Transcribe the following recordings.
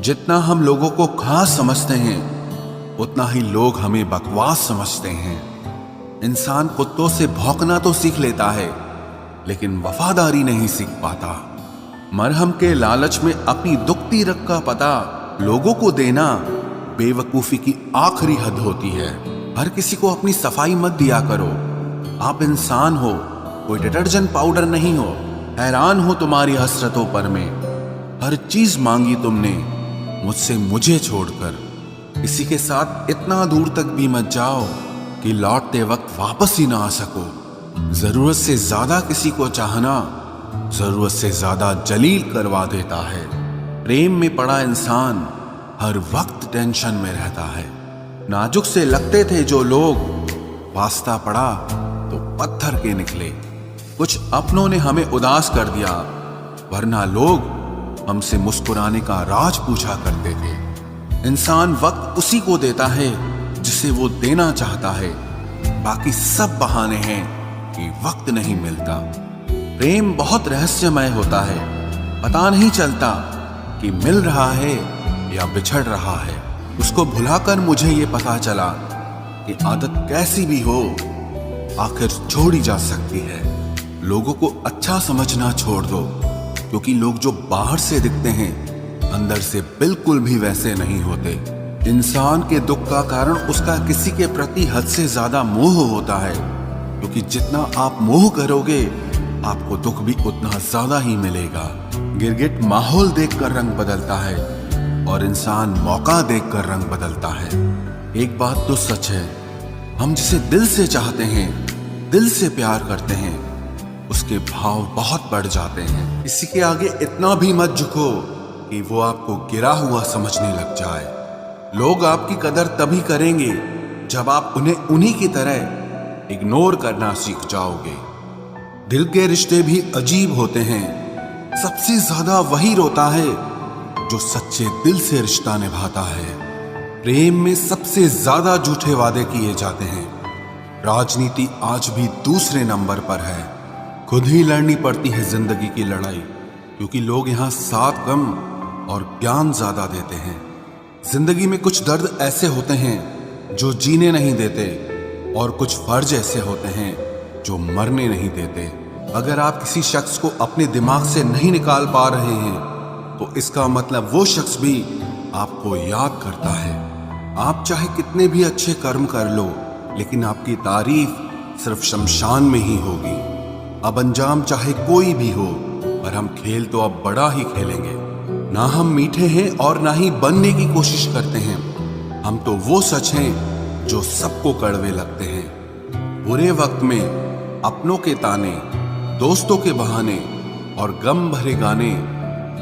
जितना हम लोगों को खास समझते हैं उतना ही लोग हमें बकवास समझते हैं। इंसान कुत्तों से भौंकना तो सीख लेता है लेकिन वफादारी नहीं सीख पाता। मरहम के लालच में अपनी दुखती रग का पता लोगों को देना बेवकूफी की आखिरी हद होती है। हर किसी को अपनी सफाई मत दिया करो। आप इंसान हो, कोई डिटर्जेंट पाउडर नहीं हो। हैरान हो तुम्हारी हसरतों पर मैं। हर चीज मांगी तुमने मुझसे मुझे छोड़कर। किसी के साथ इतना दूर तक भी मत जाओ कि लौटते वक्त वापस ही ना आ सको। जरूरत से ज्यादा किसी को चाहना जरूरत से ज्यादा जलील करवा देता है। प्रेम में पड़ा इंसान हर वक्त टेंशन में रहता है। नाजुक से लगते थे जो लोग, वास्ता पड़ा तो पत्थर के निकले। कुछ अपनों ने हमें उदास कर दिया, वरना लोग हमसे मुस्कुराने का राज पूछा करते थे। इंसान वक्त उसी को देता है जिसे वो देना चाहता है। बाकी सब बहाने हैं कि वक्त नहीं मिलता। प्रेम बहुत रहस्यमय होता है। पता नहीं चलता कि मिल रहा है या बिछड़ रहा है। उसको भुलाकर मुझे ये पता चला कि आदत कैसी भी हो आखिर छोड़ी जा सकती है। लोगों को अच्छा समझना छोड़ दो, क्योंकि लोग जो बाहर से दिखते हैं अंदर से बिल्कुल भी वैसे नहीं होते। इंसान के दुख का कारण उसका किसी के प्रति हद से ज्यादा मोह होता है, क्योंकि जितना आप मोह करोगे आपको दुख भी उतना ज्यादा ही मिलेगा। गिरगिट माहौल देखकर रंग बदलता है और इंसान मौका देखकर रंग बदलता है। एक बात तो सच है, हम जिसे दिल से चाहते हैं, दिल से प्यार करते हैं, उसके भाव बहुत बढ़ जाते हैं। किसी के आगे इतना भी मत झुको कि वो आपको गिरा हुआ समझने लग जाए। लोग आपकी कदर तभी करेंगे जब आप उन्हें उन्हीं की तरह इग्नोर करना सीख जाओगे। दिल के रिश्ते भी अजीब होते हैं। सबसे ज्यादा वही रोता है जो सच्चे दिल से रिश्ता निभाता है। प्रेम में सबसे ज्यादा झूठे वादे किए जाते हैं। राजनीति आज भी दूसरे नंबर पर है। खुद ही लड़नी पड़ती है जिंदगी की लड़ाई, क्योंकि लोग यहाँ साथ कम और ज्ञान ज्यादा देते हैं। जिंदगी में कुछ दर्द ऐसे होते हैं जो जीने नहीं देते, और कुछ फर्ज ऐसे होते हैं जो मरने नहीं देते। अगर आप किसी शख्स को अपने दिमाग से नहीं निकाल पा रहे हैं तो इसका मतलब वो शख्स भी आपको याद करता है। आप चाहे कितने भी अच्छे कर्म कर लो, लेकिन आपकी तारीफ सिर्फ शमशान में ही होगी। अब अंजाम चाहे कोई भी हो, पर हम खेल तो अब बड़ा ही खेलेंगे। ना हम मीठे हैं और ना ही बनने की कोशिश करते हैं। हम तो वो सच हैं जो सबको कड़वे लगते हैं। बुरे वक्त में अपनों के ताने, दोस्तों के बहाने और गम भरे गाने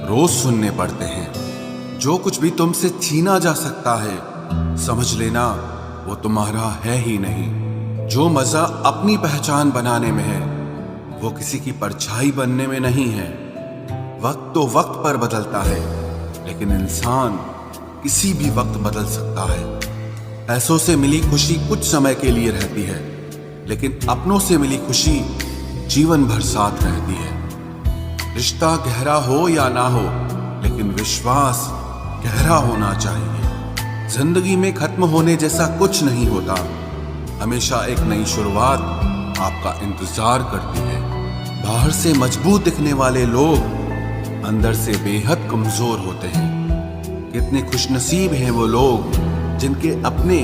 रोज सुनने पड़ते हैं। जो कुछ भी तुमसे छीना जा सकता है, समझ लेना वो तुम्हारा है ही नहीं। जो मजा अपनी पहचान बनाने में है, वो किसी की परछाई बनने में नहीं है। वक्त तो वक्त पर बदलता है, लेकिन इंसान किसी भी वक्त बदल सकता है। पैसों से मिली खुशी कुछ समय के लिए रहती है, लेकिन अपनों से मिली खुशी जीवन भर साथ रहती है। रिश्ता गहरा हो या ना हो, लेकिन विश्वास गहरा होना चाहिए। जिंदगी में खत्म होने जैसा कुछ नहीं होता। हमेशा एक नई शुरुआत आपका इंतजार करती है। बाहर से मजबूत दिखने वाले लोग अंदर से बेहद कमजोर होते हैं। कितने खुशनसीब हैं वो लोग जिनके अपने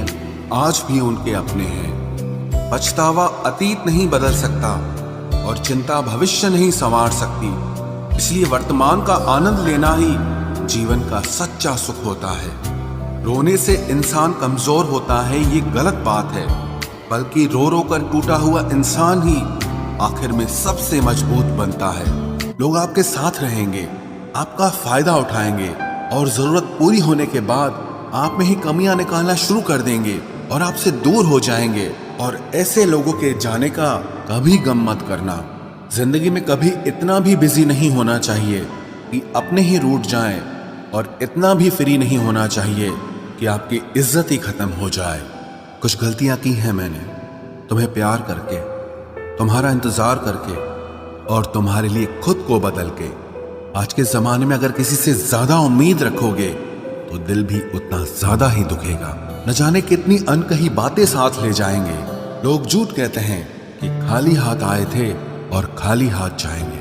आज भी उनके अपने हैं। पछतावा अतीत नहीं बदल सकता और चिंता भविष्य नहीं संवार सकती। इसलिए वर्तमान का आनंद लेना ही जीवन का सच्चा सुख होता है। रोने से इंसान कमजोर होता है ये गलत बात है, बल्कि रो रो कर टूटा हुआ इंसान ही आखिर में सबसे मजबूत बनता है। लोग आपके साथ रहेंगे, आपका फायदा उठाएंगे और जरूरत पूरी होने के बाद आप में ही कमियां निकालना शुरू कर देंगे और आपसे दूर हो जाएंगे। और ऐसे लोगों के जाने का कभी गम मत करना। जिंदगी में कभी इतना भी बिजी नहीं होना चाहिए कि अपने ही रूठ जाएं, और इतना भी फ्री नहीं होना चाहिए कि आपकी इज्जत ही खत्म हो जाए। कुछ गलतियां की हैं मैंने, तुम्हें प्यार करके, तुम्हारा इंतजार करके और तुम्हारे लिए खुद को बदल के। आज के जमाने में अगर किसी से ज्यादा उम्मीद रखोगे तो दिल भी उतना ज्यादा ही दुखेगा। न जाने कितनी अनकही बातें साथ ले जाएंगे। लोग झूठ कहते हैं कि खाली हाथ आए थे और खाली हाथ जाएंगे।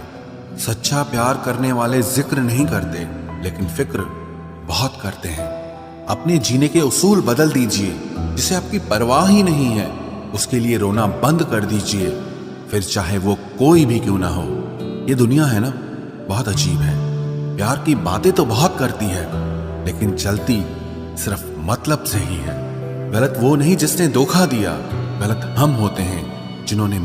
सच्चा प्यार करने वाले जिक्र नहीं करते, लेकिन फिक्र बहुत करते हैं। अपने जीने के उसूल बदल दीजिए। जिसे आपकी परवाह ही नहीं है, उसके लिए रोना बंद कर दीजिए, फिर चाहे वो कोई भी क्यों ना हो। ये दुनिया है ना, बहुत अजीब है। प्यार की बातें तो बहुत करती है, लेकिन चलती सिर्फ मतलब से ही है। गलत वो नहीं जिसने धोखा दिया, गलत हम होते हैं जिन्होंने